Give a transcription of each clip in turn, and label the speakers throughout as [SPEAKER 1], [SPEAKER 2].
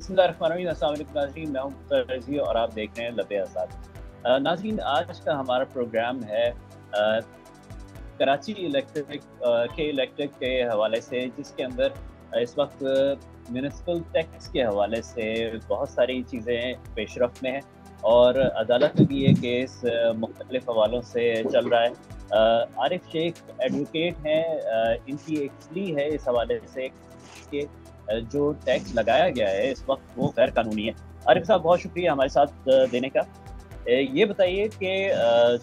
[SPEAKER 1] बिस्मिल्लाहिर्रहमानिर्रहीम, अस्सलाम वालेकुम नाज़रीन, मैं हूं मुख्तार रज़ी और आप देख रहे हैं लबे आज़ाद। नाज़रीन, आज का हमारा प्रोग्राम है कराची इलेक्ट्रिक के हवाले से, जिसके अंदर इस वक्त म्यूनिसिपल टैक्स के हवाले से बहुत सारी चीज़ें पेशरफ में हैं और अदालत में भी ये केस मुख्तलिफ हवालों से चल रहा है। आरिफ शेख एडवोकेट हैं, इनकी एक प्ली है इस हवाले से कि जो टैक्स लगाया गया है इस वक्त वो गैर कानूनी है। आरिफ साहब, बहुत शुक्रिया हमारे साथ देने का। ये बताइए कि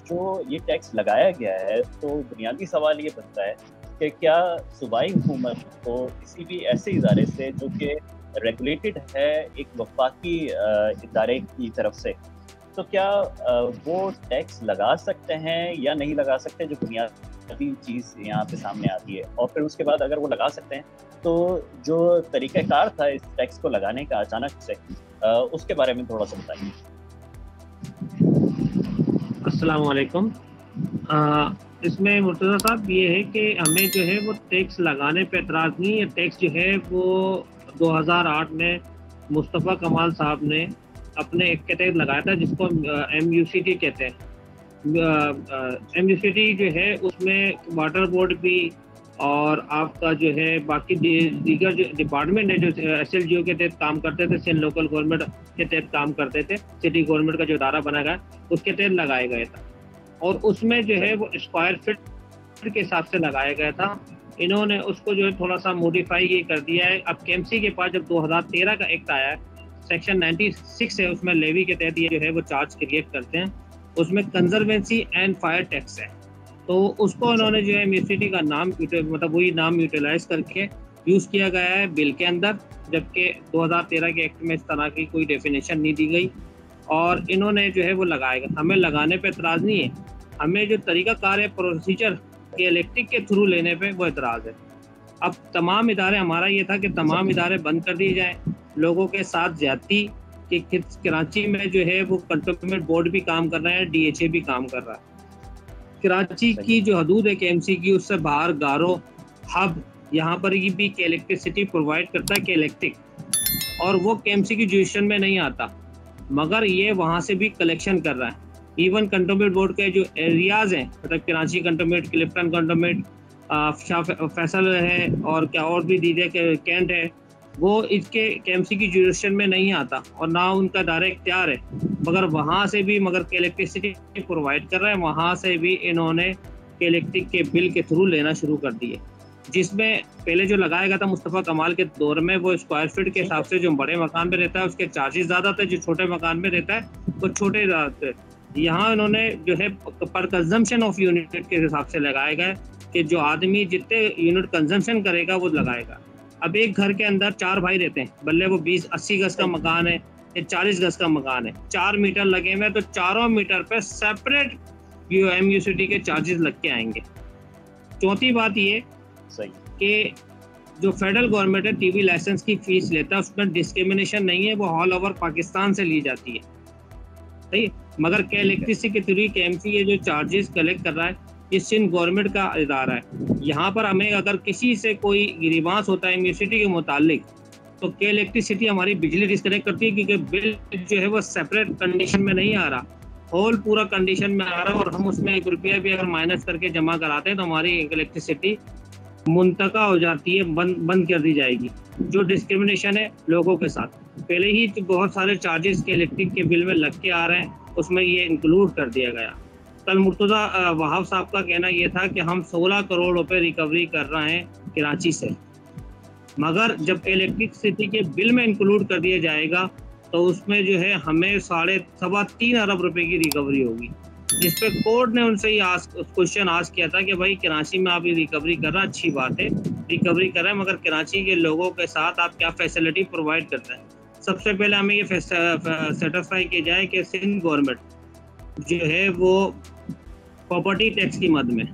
[SPEAKER 1] जो ये टैक्स लगाया गया है, तो बुनियादी सवाल ये बनता है कि क्या सूबाई हुकूमत को किसी भी ऐसे इदारे से जो कि रेगुलेटेड है एक वफाकी इदारे की तरफ से, तो क्या वो टैक्स लगा सकते हैं या नहीं लगा सकते, जो बुनियादी चीज़ यहाँ पे सामने आती है। और फिर उसके बाद अगर वो लगा सकते हैं तो जो तरीक़ाकार था इस टैक्स को लगाने का अचानक से, उसके बारे में थोड़ा सा बताइए।
[SPEAKER 2] अस्सलाम वालेकुम। इसमें मुर्तज़ा साहब ये है कि हमें जो है वो टैक्स लगाने पे एतराज़ नहीं है। टैक्स जो है वो 2008 में मुस्तफ़ा कमाल साहब ने अपने एक के तहत लगाया था, जिसको MUCT कहते हैं। MUCT जो है उसमें वाटर बोर्ड भी और आपका जो है बाकी दीगर जो डिपार्टमेंट है जो SLGO के तहत काम करते थे, सिंध लोकल गवर्नमेंट के तहत काम करते थे, सिटी गवर्नमेंट का जो इदारा बना गया उसके तहत लगाया गया था। और उसमें जो है वो स्क्वायर फीट के हिसाब से लगाया गया था। इन्होंने उसको जो है थोड़ा सा मॉडिफाई ये कर दिया है। अब KMC के पास जब 2013 का एक्ट आया है, सेक्शन 96 है, उसमें लेवी के तहत ये जो है वो चार्ज क्रिएट करते हैं। उसमें कंजर्वेंसी एंड फायर टैक्स है, तो उसको उन्होंने जो है MUCT का नाम मतलब वही नाम यूटिलाइज करके यूज़ किया गया है बिल के अंदर, जबकि 2013 के एक्ट में इस तरह की कोई डेफिनेशन नहीं दी गई और इन्होंने जो है वो लगाएगा। हमें लगाने पे एतराज़ नहीं है, हमें जो तरीक़ाकार है प्रोसीजर के इलेक्ट्रिक के थ्रू लेने पे वो एतराज़ है। अब तमाम इदारे, हमारा ये था कि तमाम इदारे बंद कर दिए जाएँ। लोगों के साथ ज़्यादती कि कराची में जो है वो कंटोनमेंट बोर्ड भी काम कर रहा है, DHA भी काम कर रहा है। कराची की जो हदूद है KMC की, उससे बाहर गारो हब यहाँ पर भी के इलेक्ट्रिसिटी प्रोवाइड करता है, के इलेक्ट्रिक, और वो KMC की जुरिस्डिक्शन में नहीं आता, मगर ये वहाँ से भी कलेक्शन कर रहा है। इवन कंटोनमेंट बोर्ड के जो एरियाज़ हैं, मतलब कराची कंटोनमेंट, क्लिफ्टन कंटोनमेंट, फैसल है और क्या और भी दीजिए कैंट है, वो इसके KMC की जुरिस्डिक्शन में नहीं आता और ना उनका डायरेक्ट इख्तियार है, मगर वहाँ से भी मगर के इलेक्ट्रिसिटी प्रोवाइड कर रहे हैं। वहाँ से भी इन्होंने के इलेक्ट्रिक के बिल के थ्रू लेना शुरू कर दिए, जिसमें पहले जो लगाया गया था मुस्तफ़ा कमाल के दौर में, वो स्क्वायर फीट के हिसाब से जो बड़े मकान में रहता है उसके चार्जेस ज़्यादा थे, जो छोटे मकान में रहता है वो छोटे ज़्यादा थे। यहाँ इन्होंने जो है पर कंजम्पशन ऑफ यूनिट के हिसाब से लगाया गया कि जो आदमी जितने यूनिट कंजम्पशन करेगा वो लगाएगा। अब एक घर के अंदर 4 भाई रहते हैं, भले वो 20-80 गज का मकान है या 40 गज का मकान है, 4 मीटर लगे हुए, तो चारों मीटर पे सेपरेट MUCT के चार्जेस लग के आएंगे। चौथी बात ये कि जो फेडरल गवर्नमेंट है TV लाइसेंस की फीस लेता है, उसमें डिस्क्रिमिनेशन नहीं है, वो ऑल ओवर पाकिस्तान से ली जाती है, सही। मगर के इलेक्ट्रिसिटी के थ्रू KMC ये जो चार्जेस कलेक्ट कर रहा है, ये सिंध गवर्नमेंट का इदारा है। यहाँ पर हमें अगर किसी से कोई गिरीबांस होता है MUCT के मुतालिक, तो के इलेक्ट्रिसिटी हमारी बिजली डिस्कनेक्ट करती है, क्योंकि बिल जो है वो सेपरेट कंडीशन में नहीं आ रहा, होल पूरा कंडीशन में आ रहा है, और हम उसमें 1 रुपया भी अगर माइनस करके जमा कराते हैं तो हमारी इलेक्ट्रिसिटी मुंतका हो जाती है, बंद कर दी जाएगी। जो डिस्क्रिमिनेशन है लोगों के साथ, पहले ही तो बहुत सारे चार्जेस के इलेक्ट्रिक के बिल में लग के आ रहे हैं, उसमें ये इंक्लूड कर दिया गया। कल मुर्तज़ा वहाब साहब का कहना ये था कि हम 16 करोड़ रुपए रिकवरी कर रहे हैं कराची से, मगर जब इलेक्ट्रिसिटी के बिल में इंक्लूड कर दिया जाएगा तो उसमें जो है हमें 3.5 अरब रुपए की रिकवरी होगी। जिस पे कोर्ट ने उनसे ही क्वेश्चन आस्क किया था कि भाई कराची में आप ये रिकवरी कर रहे हैं, अच्छी बात है रिकवरी कर रहे हैं, मगर कराची के लोगों के साथ आप क्या फैसिलिटी प्रोवाइड करते हैं। सबसे पहले हमें ये सेटिस्फाई किया जाए कि सिंध गवर्नमेंट जो है वो प्रॉपर्टी टैक्स की मद में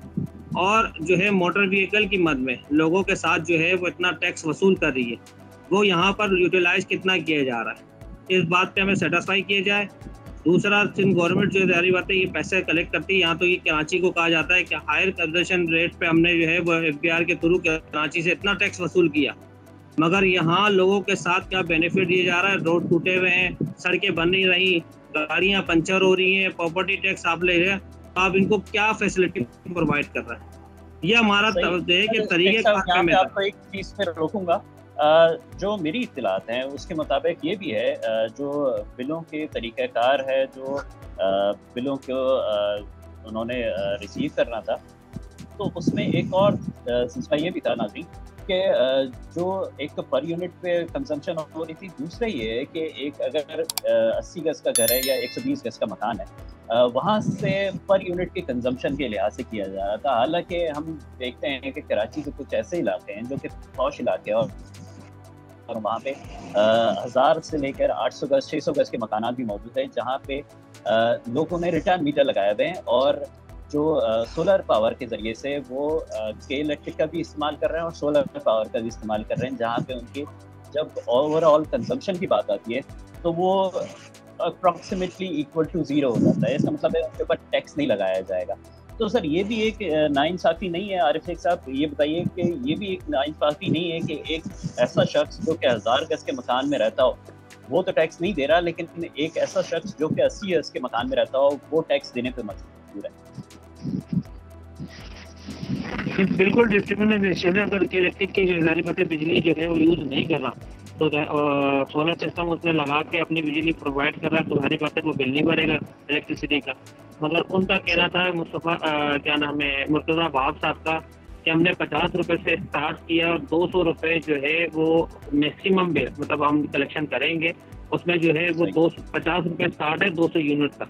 [SPEAKER 2] और जो है मोटर व्हीकल की मद में लोगों के साथ जो है वो इतना टैक्स वसूल कर रही है, वो यहाँ पर यूटिलाइज कितना किया जा रहा है, इस बात पे हमें सेटिस्फाई किया जाए। दूसरा, सिंध गवर्नमेंट जो जारी बात है ये पैसे कलेक्ट करती है। यहाँ तो ये कराची को कहा जाता है कि हायर कंजम्पशन रेट पे हमने जो है वो FBR के थ्रू कराची से इतना टैक्स वसूल किया, मगर यहाँ लोगों के साथ क्या बेनिफिट दिया जा रहा है? रोड टूटे हुए हैं, सड़कें बन नहीं रही, गाड़ियाँ पंचर हो रही हैं, प्रॉपर्टी टैक्स आप ले रहे हैं, तो आप इनको क्या फैसिलिटी प्रोवाइड कर रहे हैं? ये हमारा तरीके
[SPEAKER 1] आपको एक चीज पे रोकूंगा। जो मेरी इत्तलात हैं उसके मुताबिक ये भी है, जो बिलों के तरीक़ाकार है, जो बिलों को उन्होंने रिसीव करना था, तो उसमें एक और सिलसिला ये भी था नाज़रीन कि जो एक पर यूनिट पे कंजम्पशन हो रही थी, दूसरा ये है कि एक अगर 80 गज का घर है या 120 गज का मकान है, वहाँ से पर यूनिट के कंजम्पशन के लिहाज से किया जा रहा था। हालांकि हम देखते हैं कि कराची के कुछ ऐसे इलाके हैं जो कि पॉश इलाके हैं और वहाँ पे 1000 से लेकर 800 गज 600 गज के मकानात भी मौजूद हैं, जहाँ पे लोगों ने रिटर्न मीटर लगाए हुए हैं और जो सोलर पावर के ज़रिए से वो के इलेक्ट्रिक का भी इस्तेमाल कर रहे हैं और सोलर पावर का भी इस्तेमाल कर रहे हैं, जहाँ पे उनकी जब ओवरऑल कंजम्पशन की बात आती है तो वो अप्रॉक्सीमेटली इक्वल टू 0 हो जाता है। इसका मतलब है उनके ऊपर टैक्स नहीं लगाया जाएगा। तो सर ये भी एक नाइंसाफ़ी नहीं है? आरिफ शेख साहब ये बताइए कि ये भी एक नाइंसाफ़ी नहीं है कि एक ऐसा शख्स जो कि 1000 गज के मकान में रहता हो वो तो टैक्स नहीं दे रहा, लेकिन एक ऐसा शख्स जो कि 80 गज के मकान में रहता हो वो टैक्स देने पर मजबूर है।
[SPEAKER 2] बिल्कुल डिस्क्रिमिनेशन है। अगर इलेक्ट्रिक की जारी बात है, बिजली जो है वो यूज़ नहीं कर रहा तो सोलर सिस्टम उसने लगा के अपनी बिजली प्रोवाइड कर रहा है, तो सारी बात है वो बिल नहीं भरेगा इलेक्ट्रिसिटी का। मगर उनका कहना था मुस्तफ़ा क्या नाम है मुर्तज़ा बाब साहब का कि हमने 50 रुपये से स्टार्ट किया और 200 रुपये जो है वो मैक्सिमम बिल मतलब हम कलेक्शन करेंगे, उसमें जो है वो 50 रुपये स्टार्ट है 200 यूनिट तक,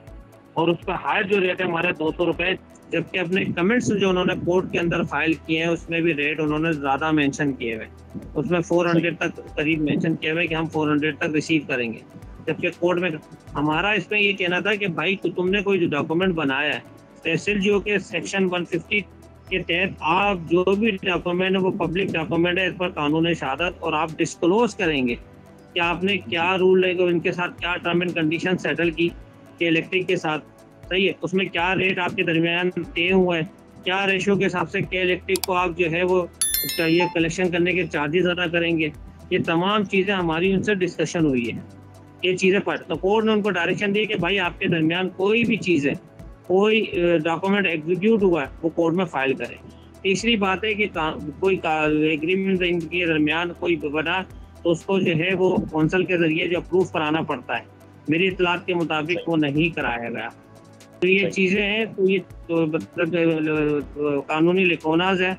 [SPEAKER 2] और उसका हायर जो रेट है हमारे 200 रुपये। जबकि अपने कमेंट्स जो उन्होंने कोर्ट के अंदर फाइल किए हैं उसमें भी रेट उन्होंने ज़्यादा मेंशन किए हुए, उसमें 400 तक करीब मेंशन किए हुए कि हम 400 तक रिसीव करेंगे। जबकि कोर्ट में हमारा इसमें ये कहना था कि भाई तुमने कोई जो डॉक्यूमेंट बनाया है तहसील के सेक्शन 150 के तहत आप जो भी डॉक्यूमेंट है वो पब्लिक डॉक्यूमेंट है, इस पर कानून शहादत, और आप डिस्क्लोज करेंगे कि आपने क्या रूल है, इनके साथ क्या टर्म एंड कंडीशन सेटल की कि इलेक्ट्रिक के साथ, सही है, उसमें क्या रेट आपके दरमियान तय हुआ है, क्या रेशो के हिसाब से के इलेक्ट्रिक को आप जो है वो ये कलेक्शन करने के चार्जेस अदा करेंगे। ये तमाम चीज़ें हमारी उनसे डिस्कशन हुई है, ये चीज़ें पर तो कोर्ट ने उनको डायरेक्शन दी कि भाई आपके दरमियान कोई भी चीज़ है, कोई डॉक्यूमेंट एग्जीक्यूट हुआ है वो कोर्ट में फाइल करें। तीसरी बात है कि कोई एग्रीमेंट इनके दरमियान कोई बना तो उसको जो है वो कौंसल के ज़रिए जो अप्रूव कराना पड़ता है, मेरी इतलात के मुताबिक वो नहीं कराया गया। तो ये चीज़ें हैं, तो ये तो मतलब कानूनी लिखोनाज है,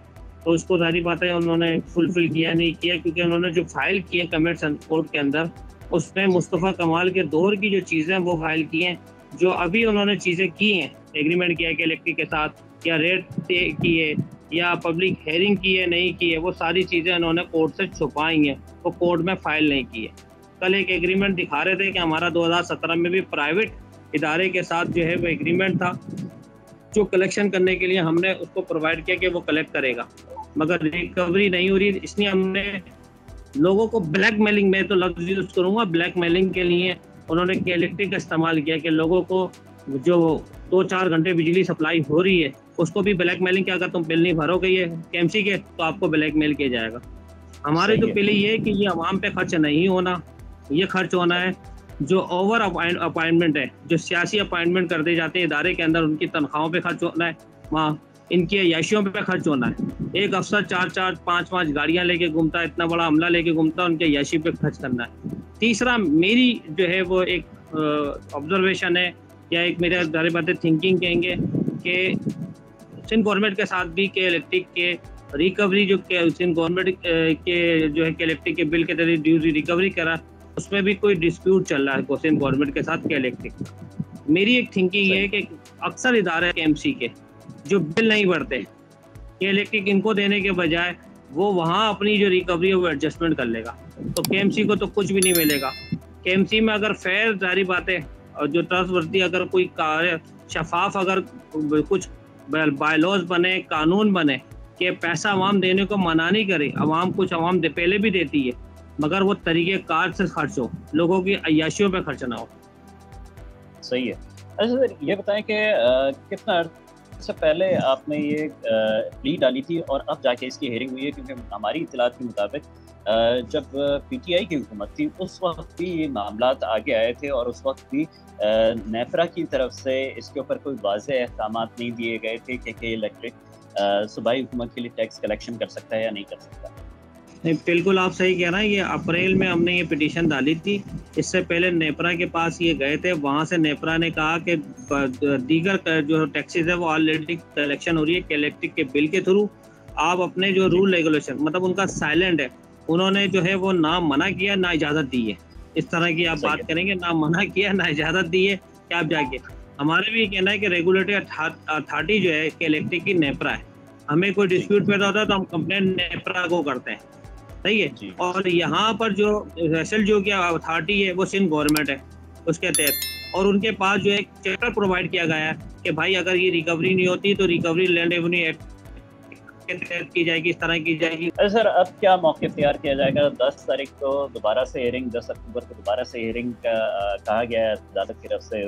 [SPEAKER 2] तो उसको सारी बातें उन्होंने फुलफिल किया नहीं किया, क्योंकि उन्होंने जो फाइल किए कमेंट्स कोर्ट के अंदर उसमें मुस्तफ़ा कमाल के दौर की जो चीज़ें वो फाइल की हैं, जो अभी उन्होंने चीज़ें की हैं, एग्रीमेंट किया कि इलेक्ट्रिक के साथ या रेट तय किए या पब्लिक हेयरिंग की है नहीं की है, वो सारी चीज़ें उन्होंने कोर्ट से छुपाई हैं, वो कोर्ट में फाइल नहीं की है। कल एक एग्रीमेंट दिखा रहे थे कि हमारा 2017 में भी प्राइवेट इदारे के साथ जो है वो एग्रीमेंट था, जो कलेक्शन करने के लिए हमने उसको प्रोवाइड किया कि वो कलेक्ट करेगा, मगर रिकवरी नहीं हो रही, इसलिए हमने लोगों को ब्लैक मेलिंग, में तो लफ्ज़ यूज़ करूँगा ब्लैक मेलिंग के लिए उन्होंने के इलेक्ट्रिक का इस्तेमाल किया कि लोगों को जो 2-4 घंटे बिजली सप्लाई हो रही है उसको भी ब्लैक मेलिंग के, अगर तुम बिल नहीं भरोगे ये KMC के तो आपको ब्लैक मेल किया जाएगा। हमारे तो पहले ये है कि ये आवाम पे खर्च नहीं होना, ये खर्च होना है जो ओवर अपॉइंटमेंट है, जो सियासी अपॉइंटमेंट कर दिए जाते हैं इदारे के अंदर, उनकी तनख्वाहों पे खर्च होना है, वहाँ इनकी अयाशियों पे खर्च होना है। एक अफसर 4-4 5-5 गाड़ियाँ लेके घूमता है, इतना बड़ा अमला लेके घूमता है, उनके अयाशी पे खर्च करना है। तीसरा मेरी जो है वो एक ऑब्जर्वेशन है या एक मेरे दायरे बातें थिंकिंग कहेंगे कि सिंध गवर्नमेंट के साथ भी के इलेक्ट्रिक के रिकवरी जो सिंध गवर्नमेंट के जो है के इलेक्ट्रिक के बिल के तहत ड्यूज रिकवरी करा, उसमें भी कोई डिस्प्यूट चल रहा है सिंध गवर्नमेंट के साथ के इलेक्ट्रिक। मेरी एक थिंकिंग ये है कि अक्सर इदारे KMC के जो बिल नहीं भरते, के इलेक्ट्रिक इनको देने के बजाय वो वहाँ अपनी जो रिकवरी है वो एडजस्टमेंट कर लेगा, तो KMC को तो कुछ भी नहीं मिलेगा। KMC में अगर फेयर जारी बातें और जो ट्रस्टवर्दी अगर कोई कार्य शफाफ अगर कुछ बायलॉज बने, कानून बने कि पैसा आवाम देने को मना नहीं करे, आवाम कुछ आवाम पहले भी देती है, मगर वो तरीके कार से खर्च हो, लोगों की अय्याशियों पे खर्च ना हो।
[SPEAKER 1] सही है। अच्छा सर ये बताएं कि कितना अर्से पहले आपने ये प्ली डाली थी और अब जाके इसकी हेयरिंग हुई है? क्योंकि हमारी इत्तलात के मुताबिक जब पीटीआई की हुकूमत थी उस वक्त भी ये मामलात आगे आए थे और उस वक्त भी नेफ्रा की तरफ से इसके ऊपर कोई वाज़ेह अहकाम नहीं दिए गए थे कि इलेक्ट्रिक सूबाई हुकूमत के लिए टैक्स कलेक्शन कर सकता है या नहीं कर सकता।
[SPEAKER 2] नहीं, बिल्कुल आप सही कह रहे हैं। ये अप्रैल में हमने ये पिटीशन डाली थी। इससे पहले नेपरा के पास ये गए थे, वहाँ से नेपरा ने कहा कि दीगर जो टैक्सेस है वो ऑलरेडी कलेक्शन हो रही है इलेक्ट्रिक के बिल के थ्रू। आप अपने जो रूल रेगुलेशन, मतलब उनका साइलेंट है, उन्होंने जो है वो ना मना किया ना इजाज़त दी है। इस तरह की आप बात करेंगे, ना मना किया ना इजाज़त दी है कि आप जाके। हमारे भी कहना है कि रेगुलेटरी अथॉरिटी जो है इलेक्ट्रिक की नेपरा है। हमें कोई डिस्प्यूट पैदा होता है तो हम कंप्लेन नेपरा को करते हैं, सही है। और यहाँ पर जो एसएलजीओ की अथॉरिटी है वो सिंध गवर्नमेंट है उसके तहत, और उनके पास जो एक चैप्टर प्रोवाइड किया गया है कि भाई अगर ये रिकवरी नहीं होती तो रिकवरी लैंड रेवेन्यू एक्ट के तहत की जाएगी, इस तरह की जाएगी।
[SPEAKER 1] सर अब क्या मौके तैयार किया जाएगा? 10 तारीख को दोबारा से हियरिंग, 10 अक्टूबर को दोबारा से हियरिंग का कहा गया है, अदालत की तरफ से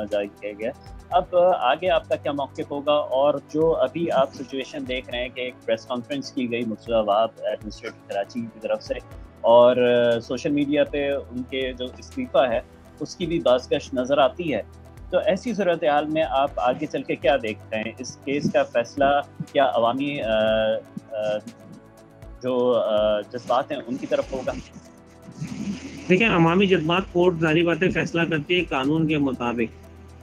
[SPEAKER 1] जारी किया गया। अब आगे आपका क्या मौक़िफ़ होगा? और जो अभी आप सिचुएशन देख रहे हैं कि एक प्रेस कॉन्फ्रेंस की गई मुर्तज़ा वहाब एडमिनिस्ट्रेटिव कराची की तरफ से, और सोशल मीडिया पे उनके जो इस्तीफ़ा है उसकी भी बाज़गश नज़र आती है, तो ऐसी सूरत हाल में आप आगे चल के क्या देखते हैं? इस केस का फैसला क्या अवामी जो जज्बात हैं उनकी तरफ होगा?
[SPEAKER 2] देखिए, अवामी जज्बात कोर्ट सारी बातें फैसला करती है कानून के मुताबिक।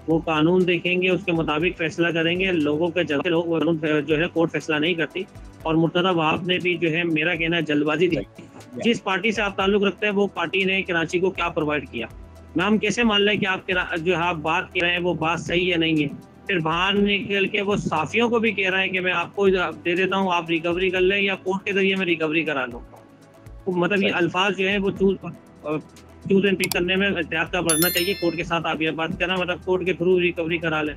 [SPEAKER 2] वो कानून देखेंगे, उसके मुताबिक फैसला करेंगे। लोगों के लोग जो है कोर्ट फैसला नहीं करती। और मुर्तज़ा वहाब ने भी जो है, मेरा कहना है, जल्दबाजी दी। जिस पार्टी से आप ताल्लुक़ रखते हैं वो पार्टी ने कराची को क्या प्रोवाइड किया, मैं हम कैसे मान लें कि आप जो आप बात कर रहे हैं वो बात सही है नहीं है? फिर बाहर निकल के वो साफियों को भी कह रहा है कि मैं आपको दे देता हूँ, आप रिकवरी कर लें या कोर्ट के जरिए मैं रिकवरी करा लूँ। मतलब ये अल्फाज जो है वो चूज एंड पिक करने में एहतियात का बढ़ना चाहिए। कोर्ट के साथ आप ये बात करना, मतलब कोर्ट के थ्रू रिकवरी करा लें,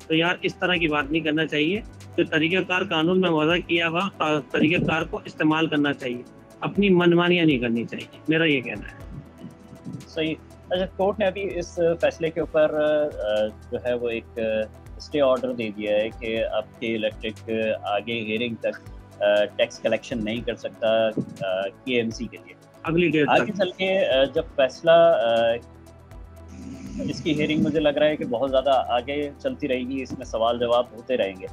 [SPEAKER 2] तो यार इस तरह की बात नहीं करना चाहिए। तो तरीक़ेकार कानून में वज़ा किया हुआ तरीक़ेकार को इस्तेमाल करना चाहिए, अपनी मनमानियाँ नहीं करनी चाहिए, मेरा ये कहना है।
[SPEAKER 1] सही। अच्छा, कोर्ट ने अभी इस फैसले के ऊपर जो है वो एक स्टे ऑर्डर दे दिया है कि आपके इलेक्ट्रिक आगे हियरिंग तक टैक्स कलेक्शन नहीं कर सकता केएमसी के लिए।
[SPEAKER 2] अगली डेट
[SPEAKER 1] आगे चल के जब फैसला इसकी हियरिंग मुझे लग रहा है कि बहुत ज़्यादा आगे चलती रहेगी, इसमें सवाल जवाब होते रहेंगे।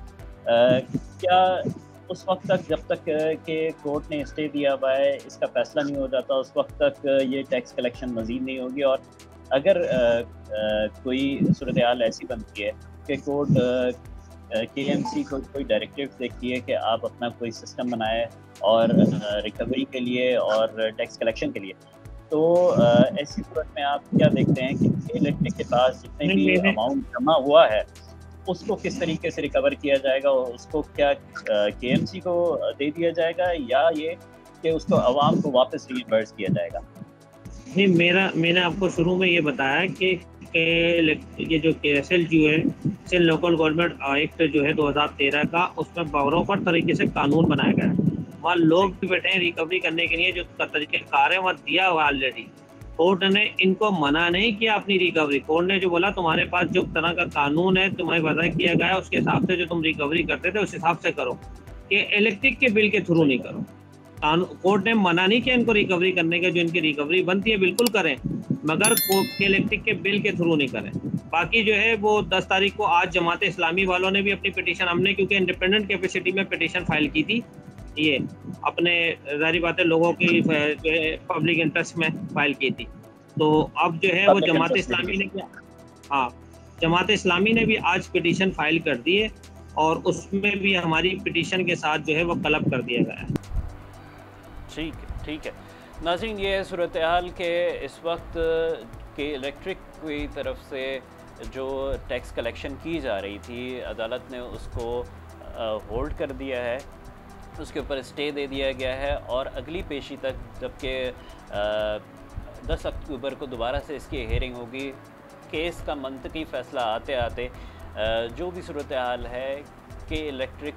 [SPEAKER 1] क्या उस वक्त तक, जब तक के कोर्ट ने स्टे दिया हुआ है, इसका फैसला नहीं हो जाता, उस वक्त तक ये टैक्स कलेक्शन मज़ीद नहीं होगी? और अगर कोई सूरत हाल ऐसी बनती है कि कोर्ट केएमसी को कोई डायरेक्टिव देती है कि आप अपना कोई सिस्टम बनाए और रिकवरी के लिए और टैक्स कलेक्शन के लिए, तो ऐसी सूरत में आप क्या देखते हैं कि इलेक्ट्रिक के पास जितने भी अमाउंट जमा हुआ है उसको किस तरीके से रिकवर किया जाएगा? और उसको क्या केएमसी को दे दिया जाएगा या ये कि उसको आवाम को वापस रीइंबर्स किया जाएगा?
[SPEAKER 2] नहीं, मैंने आपको शुरू में ये बताया कि ये जो एसएलजीओ है, सिंध लोकल गवर्नमेंट एक्ट जो है 2013 का, उसमें बराबर तरीके से कानून बनाया गया है। वहाँ लोग भी बैठे हैं रिकवरी करने के लिए, जो तरीक़ेकार है वहाँ दिया हुआ ऑलरेडी। कोर्ट ने इनको मना नहीं किया अपनी रिकवरी। कोर्ट ने जो बोला, तुम्हारे पास जो तरह का कानून है, तुम्हें वज़ा किया गया है, उसके हिसाब से जो तुम रिकवरी करते थे उस हिसाब से करो, कि इलेक्ट्रिक के बिल के थ्रू नहीं करो। कोर्ट ने मना नहीं किया इनको रिकवरी करने के, जो इनकी रिकवरी बनती है बिल्कुल करें, मगर इलेक्ट्रिक के बिल के थ्रू नहीं करें। बाकी जो है वो 10 तारीख को आज जमात इस्लामी वालों ने भी अपनी पिटीशन, हमने क्योंकि इंडिपेंडेंट कैपेसिटी में पिटीशन फाइल की थी, ये अपने ज़ाहिर बात है लोगों की पब्लिक इंटरेस्ट में फाइल की थी। तो अब जो है वो जमात इस्लामी ने किया, हाँ, जमात इस्लामी ने भी आज पिटीशन फाइल कर दी है और उसमें भी हमारी पिटीशन के साथ जो है वो क्लब कर दिया गया है।
[SPEAKER 3] ठीक है नाज़रीन, ये है सूरत हाल के इस वक्त के इलेक्ट्रिक की तरफ से जो टैक्स कलेक्शन की जा रही थी, अदालत ने उसको होल्ड कर दिया है, उसके ऊपर स्टे दे दिया गया है और अगली पेशी तक, जबकि 10 अक्टूबर को दोबारा से इसकी हेयरिंग होगी। केस का मंतकी फ़ैसला आते आते जो भी सूरत हाल है कि इलेक्ट्रिक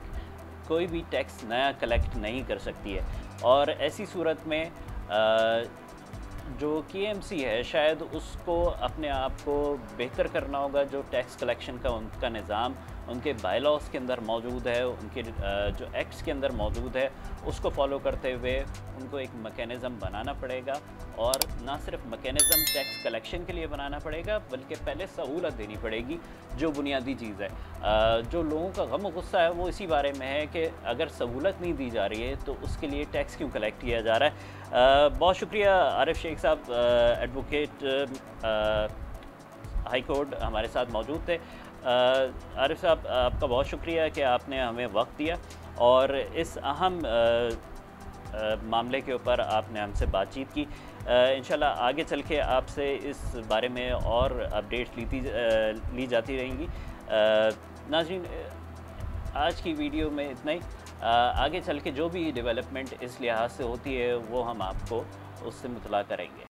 [SPEAKER 3] कोई भी टैक्स नया कलेक्ट नहीं कर सकती है, और ऐसी सूरत में जो केएमसी है शायद उसको अपने आप को बेहतर करना होगा, जो टैक्स कलेक्शन का उनका निज़ाम उनके बायलॉज के अंदर मौजूद है, उनके जो एक्ट्स के अंदर मौजूद है, उसको फॉलो करते हुए उनको एक मैकेनिज़्म बनाना पड़ेगा। और ना सिर्फ मैकेनिज़्म टैक्स कलेक्शन के लिए बनाना पड़ेगा, बल्कि पहले सहूलत देनी पड़ेगी, जो बुनियादी चीज़ है। जो लोगों का गम गुस्सा है वो इसी बारे में है कि अगर सहूलत नहीं दी जा रही है तो उसके लिए टैक्स क्यों कलेक्ट किया जा रहा है। बहुत शुक्रिया आरिफ शेख साहब, एडवोकेट हाई कोर्ट हमारे साथ मौजूद थे। आरिफ साहब, आपका बहुत शुक्रिया कि आपने हमें वक्त दिया और इस अहम मामले के ऊपर आपने हमसे बातचीत की। इंशाल्लाह आगे चल के आपसे इस बारे में और अपडेट्स ली जाती रहेंगी। नाज़रीन, आज की वीडियो में इतना ही। आगे चल के जो भी डेवलपमेंट इस लिहाज से होती है वो हम आपको उससे मुतला करेंगे।